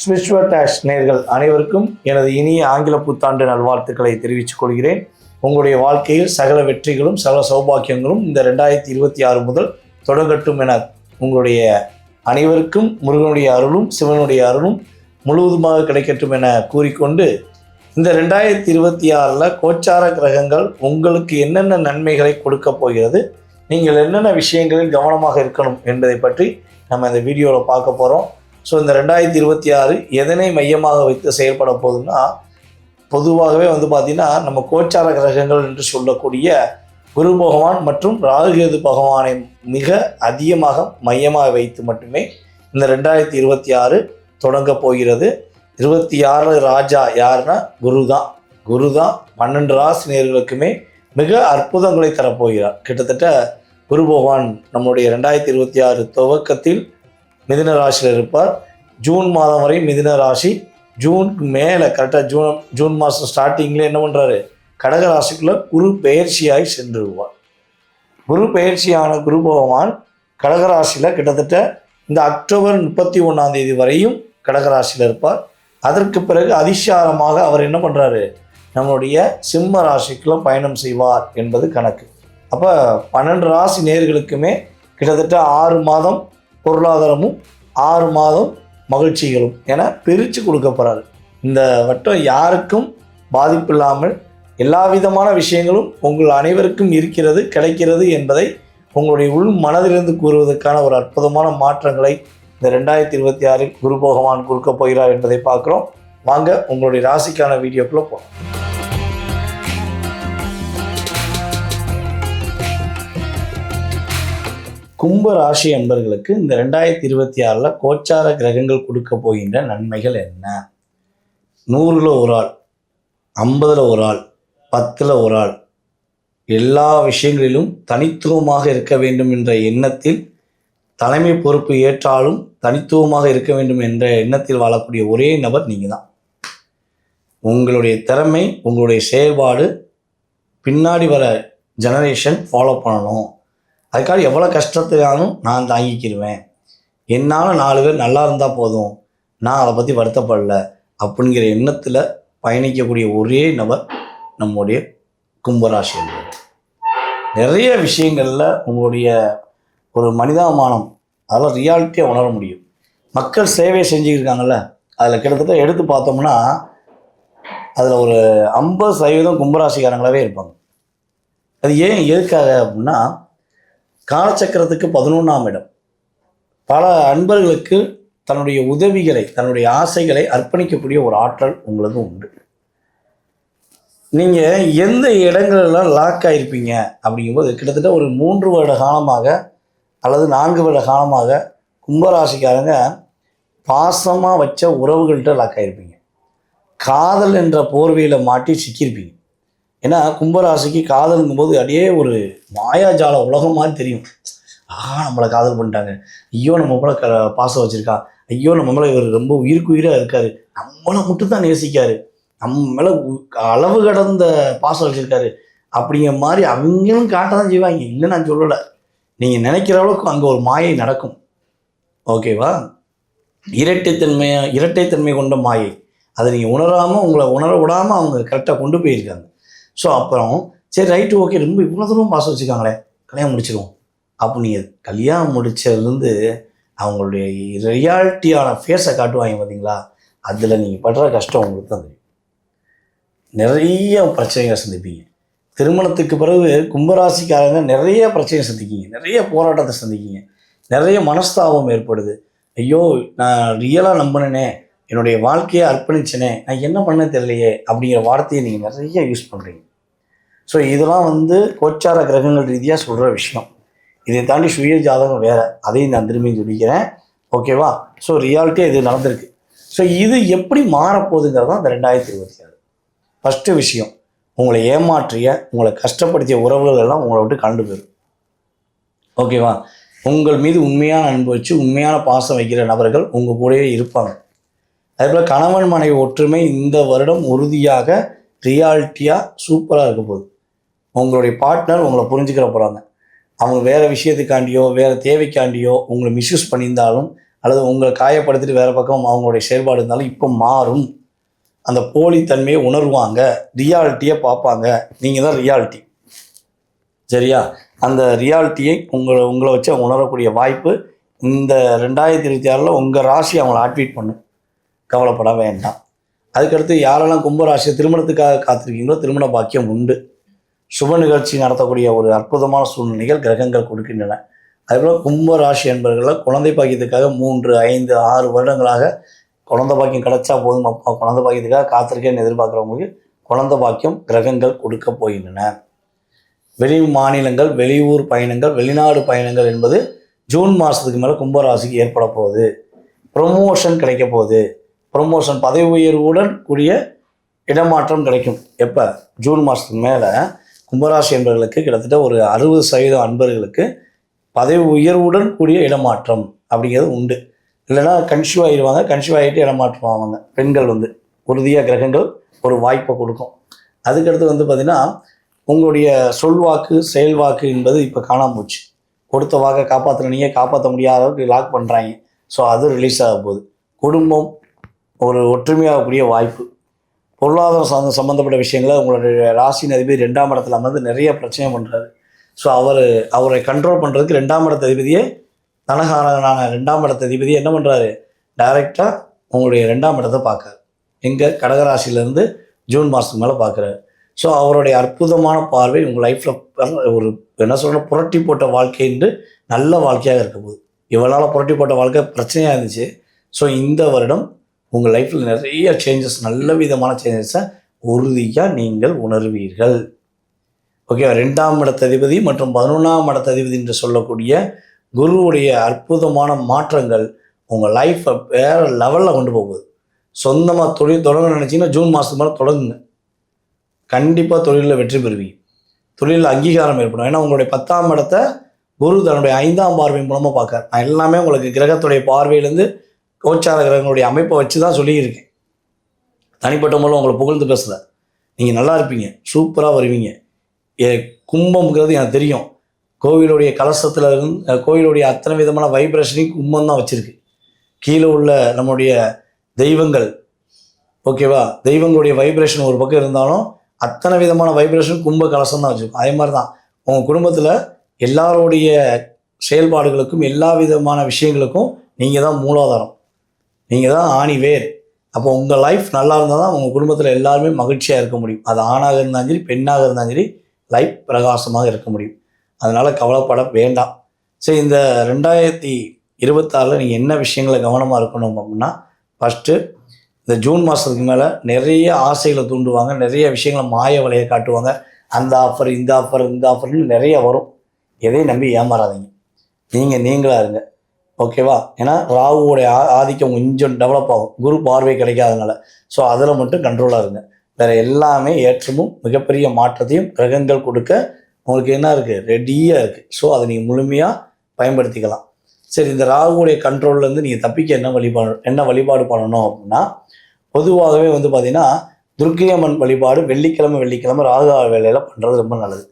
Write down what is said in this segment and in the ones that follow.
Spiritual dash நேயர்கள் அனைவருக்கும் எனது இனிய ஆங்கில புத்தாண்டு நல்வாழ்த்துக்களை தெரிவித்துக் கொள்கிறேன். உங்களுடைய வாழ்க்கையில் சகல வெற்றிகளும் சகல சௌபாக்கியங்களும் இந்த 2026 முதல் தொடங்கட்டும் என உங்களுடைய அனைவருக்கும் முருகனுடைய அருளும் சிவனுடைய அருளும் முழுவதுமாக கிடைக்கட்டும் என கூறிக்கொண்டு, இந்த 2026 கோச்சார கிரகங்கள் உங்களுக்கு என்னென்ன நன்மைகளை கொடுக்க போகிறது, நீங்கள் என்னென்ன விஷயங்களில் கவனமாக இருக்கணும் என்பதை பற்றி நம்ம இந்த வீடியோவில் பார்க்க போகிறோம். ஸோ இந்த 2026 எதனை மையமாக வைத்து செயல்பட போகுதுன்னா, பொதுவாகவே பார்த்திங்கன்னா நம்ம கோச்சார கிரகங்கள் என்று சொல்லக்கூடிய குரு பகவான் மற்றும் ராகுகேது பகவானை மிக அதிகமாக மையமாக வைத்து மட்டுமே இந்த 2026 தொடங்க போகிறது. 26 ராஜா யாருன்னா குரு தான். 12 ராசி நேயர்களுக்குமே மிக அற்புதங்களை தரப்போகிறார். கிட்டத்தட்ட குரு பகவான் நம்முடைய 2026 துவக்கத்தில் மிதுன ராசியில் இருப்பார். ஜூன் மாதம் வரை மிதுன ராசி, ஜூன் மேலே கரெக்டாக ஜூன் மாதம் ஸ்டார்டிங்கில் என்ன பண்ணுறாரு, கடக ராசிக்குள்ளே குரு பெயர்ச்சியாகி சென்றுடுவார். குரு பெயர்ச்சியான குரு பகவான் கடகராசியில் கிட்டத்தட்ட இந்த அக்டோபர் 31 வரையும் கடகராசியில் இருப்பார். அதற்கு பிறகு அதிசாரமாக அவர் என்ன பண்ணுறாரு, நம்மளுடைய சிம்ம ராசிக்குள்ளே பயணம் செய்வார் என்பது கணக்கு. அப்போ 12 ராசி நேயர்களுக்குமே கிட்டத்தட்ட 6 மாதம் பொருளாதாரமும் 6 மாதம் மகிழ்ச்சிகளும் என பிரித்து கொடுக்க போகிறாரு. இந்த வட்டம் யாருக்கும் பாதிப்பு இல்லாமல் எல்லா விதமான விஷயங்களும் உங்கள் அனைவருக்கும் இருக்கிறது, கிடைக்கிறது என்பதை உங்களுடைய உள் மனதிலிருந்து கூறுவதற்கான ஒரு அற்புதமான மாற்றங்களை இந்த 2026 குரு பகவான் கொடுக்க போகிறார் என்பதை பார்க்குறோம். வாங்க உங்களுடைய ராசிக்கான வீடியோக்குள்ளே போகலாம். கும்ப ராசி என்பர்களுக்கு இந்த 2026 கோச்சார கிரகங்கள் கொடுக்க போகின்ற நன்மைகள் என்ன? 100ல் ஒரு ஆள், 50ல் ஒரு ஆள், 10ல் ஒரு ஆள், எல்லா விஷயங்களிலும் தனித்துவமாக இருக்க வேண்டும் என்ற எண்ணத்தில் தலைமை பொறுப்பு ஏற்றாலும் தனித்துவமாக இருக்க வேண்டும் என்ற எண்ணத்தில் வாழக்கூடிய ஒரே நபர் நீங்கள் தான். உங்களுடைய திறமை, உங்களுடைய செயல்பாடு பின்னாடி வர ஜெனரேஷன் ஃபாலோ பண்ணணும். அதுக்காக எவ்வளோ கஷ்டத்தையாலும் நான் தாங்கிக்கிடுவேன், என்னால் 4 பேர் நல்லா இருந்தால் போதும், நான் அதை பற்றி வருத்தப்படலை அப்படிங்கிற எண்ணத்தில் பயணிக்கக்கூடிய ஒரே நபர் நம்முடைய கும்பராசி என்பது. நிறைய விஷயங்களில் உங்களுடைய ஒரு மனிதாபிமானம் அதெல்லாம் ரியாலிட்டியாக உணர முடியும். மக்கள் சேவை செஞ்சுருக்காங்கல்ல, அதில் கிட்டத்தட்ட எடுத்து பார்த்தோம்னா அதில் ஒரு 50% கும்பராசிக்காரங்களாகவே இருப்பாங்க. அது ஏன் எதுக்காக அப்படின்னா, காலச்சக்கரத்துக்கு 11ஆம் இடம். பல அன்பர்களுக்கு தன்னுடைய உதவிகளை, தன்னுடைய ஆசைகளை அர்ப்பணிக்கக்கூடிய ஒரு ஆற்றல் உங்களுக்கு உண்டு. நீங்கள் எந்த இடங்களெல்லாம் லாக் ஆகிருப்பீங்க அப்படிங்கும்போது கிட்டத்தட்ட ஒரு 3 வருட காலமாக அல்லது 4 வருட காலமாக கும்பராசிக்காரங்க பாசமாக வச்ச உறவுகள்கிட்ட லாக் ஆகிருப்பீங்க. காதல் என்ற போர்வையில் மாட்டி சிக்கியிருப்பீங்க. ஏன்னா கும்பராசிக்கு காதலுங்கும்போது அப்படியே ஒரு மாயாஜால உலகம் மாதிரி தெரியும். நம்மளை காதல் பண்ணிட்டாங்க, ஐயோ நம்ம மேலே பாசம் வச்சுருக்கா, ஐயோ நம்ம மேலே இவர் ரொம்ப உயிருக்குயிராக இருக்கார், நம்மளை மட்டும் தான் நேசிக்காரு, நம்ம மேலே அளவு கடந்த பாசம் வச்சுருக்காரு அப்படிங்கிற மாதிரி அவங்களும் காட்ட தான் செய்வாங்க. இல்லை நான் சொல்லலை, நீங்கள் நினைக்கிற அளவுக்கு அங்கே ஒரு மாயை நடக்கும். ஓகேவா? இரட்டைத்தன்மை கொண்ட மாயை, அதை நீங்கள் உணராமல், உங்களை உணர விடாமல் அவங்க கரெக்டாக கொண்டு போயிருக்காங்க. ஸோ அப்புறம் சரி ரைட்டு, ஓகே, ரொம்ப இவ்வளோ தூரம் பாசம் வச்சுருக்காங்களே, கல்யாணம் முடிச்சிடுவோம் அப்போ நீங்கள் கல்யாணம் முடித்ததுலேருந்து அவங்களுடைய ரியாலிட்டியான ஃபேஸை காட்டுவாங்க பார்த்தீங்களா, அதில் நீங்கள் படுற கஷ்டம் உங்களுக்கு தான் தெரியும். நிறைய பிரச்சனைகளை சந்திப்பீங்க. திருமணத்துக்கு பிறகு கும்பராசிக்காரங்க நிறைய பிரச்சனையை சந்திக்கிங்க, நிறைய போராட்டத்தை சந்திக்கிங்க, நிறைய மனஸ்தாபம் ஏற்படுது. ஐயோ நான் ரியலாக நம்பினேனே, என்னுடைய வாழ்க்கையை அர்ப்பணிச்சனே, நான் என்ன பண்ண தெரியலையே அப்படிங்கிற வார்த்தையை நீங்கள் நிறைய யூஸ் பண்ணுறீங்க. ஸோ இதெல்லாம் கோச்சார கிரகங்கள் ரீதியாக சொல்கிற விஷயம். இதை தாண்டி சுய ஜாதகம் வேறு, அதையும் நான் திரும்பி சொல்லிக்கிறேன். ஓகேவா? ஸோ ரியாலிட்டியாக இது நடந்திருக்கு. ஸோ இது எப்படி மாறப்போகுதுங்கிறது தான் இந்த 2026. ஃபஸ்ட்டு விஷயம், உங்களை ஏமாற்றிய, உங்களை கஷ்டப்படுத்திய உறவுகள் எல்லாம் உங்களை விட்டு கலந்து போயிடும். ஓகேவா? உங்கள் மீது உண்மையான அன்பு வச்சு உண்மையான பாசம் வைக்கிற நபர்கள் உங்கள் கூடவே இருப்பாங்க. அதேபோல் கணவன் மனைவி ஒற்றுமை இந்த வருடம் உறுதியாக ரியாலிட்டியாக சூப்பராக இருக்க போகுது. உங்களுடைய பார்ட்னர் உங்களை புரிஞ்சுக்கிற போகிறாங்க. அவங்க வேறு விஷயத்துக்காண்டியோ வேறு தேவைக்காண்டியோ உங்களை மிஸ்யூஸ் பண்ணியிருந்தாலும் அல்லது உங்களை காயப்படுத்திட்டு வேறு பக்கம் அவங்களுடைய செயல்பாடு இருந்தாலும் இப்போ மாறும். அந்த போலித்தன்மையை உணர்வாங்க, ரியாலிட்டியை பார்ப்பாங்க. நீங்கள் தான் ரியாலிட்டி, சரியா? அந்த ரியாலிட்டியை உங்களை வச்சு அவங்க உணரக்கூடிய வாய்ப்பு இந்த 2026 உங்கள் ராசி அவங்கள ஆக்டிவேட் பண்ணும். கவலைப்பட வேண்டாம். அதுக்கடுத்து யாரெல்லாம் கும்பராசி திருமணத்துக்காக காத்திருக்கீங்களோ திருமண பாக்கியம் உண்டு. சுப நிகழ்ச்சி நடத்தக்கூடிய ஒரு அற்புதமான சூழ்நிலைகள் கிரகங்கள் கொடுக்கின்றன. அதேபோல் கும்பராசி என்பவர்களில் குழந்தை பாக்கியத்துக்காக 3, 5, 6 வருடங்களாக குழந்தை பாக்கியம் கிடைச்சா போதும் அப்பா குழந்தை பாக்கியத்துக்காக காத்திருக்கேன்னு எதிர்பார்க்குறவங்களுக்கு குழந்தை பாக்கியம் கிரகங்கள் கொடுக்க போகின்றன. வெளி மாநிலங்கள், வெளியூர் பயணங்கள், வெளிநாடு பயணங்கள் என்பது ஜூன் மாதத்துக்கு மேலே கும்பராசிக்கு ஏற்பட போகுது. ப்ரொமோஷன் கிடைக்க போகுது. ப்ரொமோஷன் பதவி உயர்வுடன் கூடிய இடமாற்றம் கிடைக்கும். எப்போ? ஜூன் மாதத்துக்கு மேலே கும்பராசி என்பவர்களுக்கு கிட்டத்தட்ட ஒரு 60% அன்பர்களுக்கு பதவி உயர்வுடன் கூடிய இடமாற்றம் அப்படிங்கிறது உண்டு. இல்லைன்னா கன்சியூவ் ஆகிடுவாங்க. கன்சியூவ் ஆகிட்டு இடமாற்றம் ஆவாங்க. பெண்கள் உறுதியாக கிரகங்கள் ஒரு வாய்ப்பை கொடுக்கும். அதுக்கடுத்து பார்த்திங்கன்னா உங்களுடைய சொல்வாக்கு செயல்வாக்கு என்பது இப்போ காணாமல் போச்சு. கொடுத்த வாக்கை காப்பாற்றின நீங்கள் காப்பாற்ற முடியாத அளவுக்கு லாக் பண்ணுறாங்க. ஸோ அது ரிலீஸ் ஆக போகுது. குடும்பம் ஒரு ஒற்றுமையாகக்கூடிய வாய்ப்பு. பொருளாதாரம் சம்மந்தப்பட்ட விஷயங்களை உங்களுடைய ராசியின் அதிபதி 2ஆம் இடத்துல அமர்ந்து நிறைய பிரச்சனை பண்ணுறாரு. ஸோ அவரை கண்ட்ரோல் பண்ணுறதுக்கு 2ஆம் இடத்த அதிபதியே தனகாரகனான 2ஆம் இடத்த அதிபதியை என்ன பண்ணுறாரு? டைரெக்டாக உங்களுடைய 2ஆம் இடத்தை பார்க்குறாரு. எங்கே? கடகராசிலேருந்து ஜூன் மாதத்துக்கு மேலே பார்க்குறாரு. ஸோ அவருடைய அற்புதமான பார்வை உங்கள் லைஃப்பில் ஒரு என்ன சொல்கிற புரட்டி போட்ட வாழ்க்கை என்று நல்ல வாழ்க்கையாக இருக்க போகுது. இவ்வளோ புரட்டி போட்ட வாழ்க்கை பிரச்சனையாக இருந்துச்சு. ஸோ இந்த வருடம் உங்கள் லைஃப்பில் நிறைய சேஞ்சஸ், நல்ல விதமான சேஞ்சஸை உறுதியாக நீங்கள் உணர்வீர்கள். ஓகே, 2ஆம் இடத்த அதிபதி மற்றும் 11ஆம் இடத்த அதிபதி என்று சொல்லக்கூடிய குருவுடைய அற்புதமான மாற்றங்கள் உங்கள் லைஃப்பை வேறு லெவலில் கொண்டு போகுது. சொந்தமாக தொழில் தொடங்க நினச்சிங்கன்னா ஜூன் மாதத்துக்கு மேலே தொடங்குங்க. கண்டிப்பாக தொழிலில் வெற்றி பெறுவீங்க. தொழிலில் அங்கீகாரம் ஏற்படும். ஏன்னா உங்களுடைய 10ஆம் இடத்தை குரு தன்னுடைய 5ஆம் பார்வை மூலமாக பார்க்கார். நான் எல்லாமே உங்களுக்கு கிரகத்துடைய பார்வையிலேருந்து கோச்சார கிரகங்களுடைய அமைப்பை வச்சு தான் சொல்லியிருக்கேன். தனிப்பட்ட முறையில் உங்களை புகழ்ந்து பேசலை. நீங்கள் நல்லா இருப்பீங்க, சூப்பராக வருவீங்க. கும்பம்ங்கிறது எனக்கு தெரியும். கோவிலுடைய கலசத்தில் இருந்து கோவிலுடைய அத்தனை விதமான வைப்ரேஷனையும் கும்பம் தான் வச்சுருக்கு. கீழே உள்ள நம்முடைய தெய்வங்கள், ஓகேவா, தெய்வங்களுடைய வைப்ரேஷன் ஒரு பக்கம் இருந்தாலும் அத்தனை விதமான வைப்ரேஷன் கும்ப கலசம் தான் வச்சுருக்கும். அதே மாதிரி தான் உங்கள் குடும்பத்தில் எல்லாருடைய செயல்பாடுகளுக்கும் எல்லா விதமான விஷயங்களுக்கும் நீங்கள் தான் மூலாதாரம், நீங்கள் தான் ஆணிவேர். அப்போ உங்கள் லைஃப் நல்லா இருந்தால் தான் உங்கள் குடும்பத்தில் எல்லாருமே மகிழ்ச்சியாக இருக்க முடியும். அது ஆணாக இருந்தாலும் சரி பெண்ணாக இருந்தாலும் சரி லைஃப் பிரகாசமாக இருக்க முடியும். அதனால் கவலைப்பட வேண்டாம். சரி, இந்த 2026 நீங்கள் என்ன விஷயங்களை கவனமாக இருக்கணும் அப்படின்னா, ஃபஸ்ட்டு இந்த ஜூன் மாதத்துக்கு மேலே நிறைய ஆசைகளை தூண்டுவாங்க, நிறைய விஷயங்களை மாய வலையை காட்டுவாங்க. அந்த ஆஃபர் இந்த ஆஃபர் இந்த ஆஃபர்னு நிறைய வரும். எதையும் நம்பி ஏமாறாதீங்க. நீங்களாக இருங்க, ஓகேவா? ஏன்னா ராகுவோடைய ஆதிக்கம் கொஞ்சம் டெவலப் ஆகும், குரு பார்வை கிடைக்காதனால. ஸோ அதில் மட்டும் கண்ட்ரோலாக இருங்க. வேறு எல்லாமே ஏற்றமும் மிகப்பெரிய மாற்றத்தையும் கிரகங்கள் கொடுக்க உங்களுக்கு என்ன இருக்குது? ரெடியாக இருக்குது. ஸோ அதை நீங்கள் முழுமையாக பயன்படுத்திக்கலாம். சரி, இந்த ராகுவுடைய கண்ட்ரோல்லேருந்து நீங்கள் தப்பிக்க என்ன வழிபாடு பண்ணணும் அப்படின்னா, பொதுவாகவே பார்த்திங்கன்னா துர்க்கையம்மன் வழிபாடு வெள்ளிக்கிழமை ராகு வேலையில் பண்ணுறது ரொம்ப நல்லது.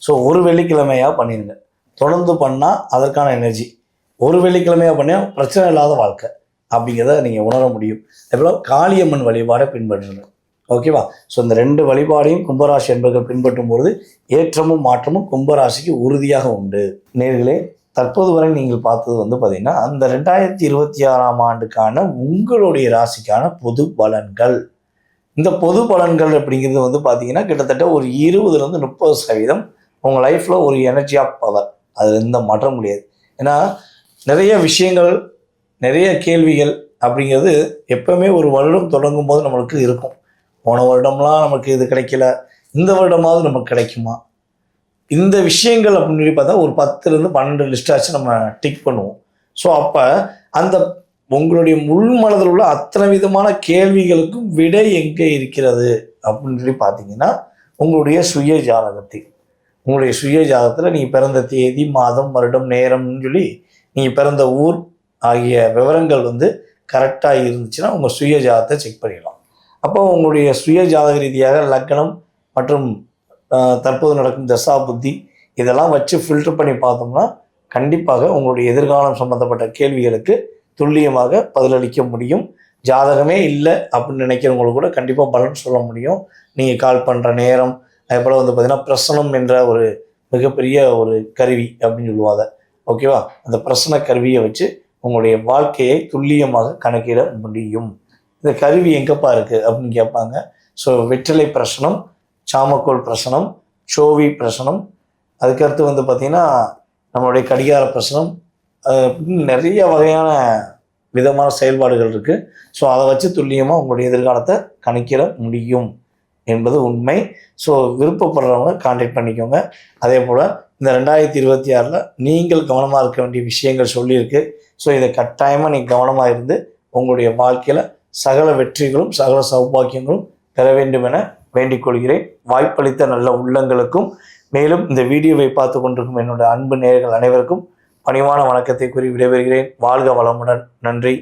ஸோ ஒரு வெள்ளிக்கிழமையாக பண்ணிடுங்க. தொடர்ந்து பண்ணால் அதற்கான எனர்ஜி. ஒரு வெள்ளிக்கிழமையாக பண்ணால் பிரச்சனை இல்லாத வாழ்க்கை அப்படிங்கிறத நீங்கள் உணர முடியும். அதேபோல் காளியம்மன் வழிபாடை பின்பற்றுங்க, ஓகேவா? ஸோ இந்த 2 வழிபாடையும் கும்பராசி என்பவர்கள் பின்பற்றும் பொழுது ஏற்றமும் மாற்றமும் கும்பராசிக்கு உறுதியாக உண்டு. நேர்களே, தற்போது வரை நீங்கள் பார்த்தது பார்த்திங்கன்னா அந்த 2026ஆம் ஆண்டுக்கான உங்களுடைய ராசிக்கான பொது பலன்கள். இந்த பொது பலன்கள் அப்படிங்கிறது பார்த்திங்கன்னா கிட்டத்தட்ட ஒரு 20லேருந்து 30% உங்கள் லைஃப்பில் ஒரு எனர்ஜி ஆஃப் பவர். அதில் எந்த மாற்றம் முடியாது. ஏன்னா நிறைய விஷயங்கள், நிறைய கேள்விகள் அப்படிங்கிறது எப்பவுமே ஒரு வருடம் தொடங்கும் போது நம்மளுக்கு இருக்கும். போன வருடம்லாம் நமக்கு இது கிடைக்கல, இந்த வருடமாவது நமக்கு கிடைக்குமா, இந்த விஷயங்கள் அப்படின்னு சொல்லி பார்த்தா ஒரு 10லேருந்து 12 லிஸ்டாச்சும் நம்ம டிக் பண்ணுவோம். ஸோ அப்போ அந்த உங்களுடைய உள் மனதில் உள்ள அத்தனை விதமான கேள்விகளுக்கும் விடை எங்கே இருக்கிறது அப்படின்னு சொல்லி பார்த்தீங்கன்னா உங்களுடைய சுய ஜாதகத்தில். உங்களுடைய சுய ஜாதகத்தில் நீங்கள் பிறந்த தேதி, மாதம், வருடம், நேரம்னு சொல்லி நீங்கள் பிறந்த ஊர் ஆகிய விவரங்கள் கரெக்டாக இருந்துச்சுன்னா உங்கள் சுய ஜாதகத்தை செக் பண்ணிடலாம். அப்போ உங்களுடைய சுய ஜாதக ரீதியாக லக்னம் மற்றும் தற்போது நடக்கும் தசா புத்தி இதெல்லாம் வச்சு ஃபில்டர் பண்ணி பார்த்தோம்னா கண்டிப்பாக உங்களுடைய எதிர்காலம் சம்பந்தப்பட்ட கேள்விகளுக்கு துல்லியமாக பதிலளிக்க முடியும். ஜாதகமே இல்லை அப்படின்னு நினைக்கிறவங்களுக்கு கூட கண்டிப்பாக பலன் சொல்ல முடியும். நீங்கள் கால் பண்ணுற நேரம், அதே போல் வந்து பார்த்திங்கன்னா பிரசனம் என்ற ஒரு மிகப்பெரிய ஒரு கருவி அப்படின்னு சொல்லுவாங்க. ஓகேவா? அந்த பிரசன கருவியை வச்சு உங்களுடைய வாழ்க்கையை துல்லியமாக கணக்கிட முடியும். இந்த கருவி எங்கப்பா இருக்குது அப்படின்னு கேட்பாங்க. ஸோ வெற்றிலை பிரசனம், சாமக்கோல் பிரசனம், சோவி பிரசனம், அதுக்கடுத்து வந்து பார்த்திங்கன்னா நம்மளுடைய கடிகார பிரசனம், நிறைய வகையான விதமான செயல்பாடுகள் இருக்குது. ஸோ அதை வச்சு துல்லியமாக உங்களுடைய எதிர்காலத்தை கணக்கிட முடியும் என்பது உண்மை. ஸோ விருப்பப்படுறவங்க கான்டாக்ட் பண்ணிக்கோங்க. அதே போல் இந்த 2026 நீங்கள் கவனமாக இருக்க வேண்டிய விஷயங்கள் சொல்லியிருக்கு. ஸோ இதை கட்டாயமாக நீங்கள் கவனமாக இருந்து உங்களுடைய வாழ்க்கையில் சகல வெற்றிகளும் சகல சௌபாக்கியங்களும் பெற வேண்டும் என வேண்டிக் கொள்கிறேன். வாய்ப்பளித்த நல்ல உள்ளங்களுக்கும், மேலும் இந்த வீடியோவை பார்த்து கொண்டிருக்கும் என்னோட அன்பு நேயர்கள் அனைவருக்கும் பணிவான வணக்கத்தை கூறி விடைபெறுகிறேன். வாழ்க வளமுடன். நன்றி.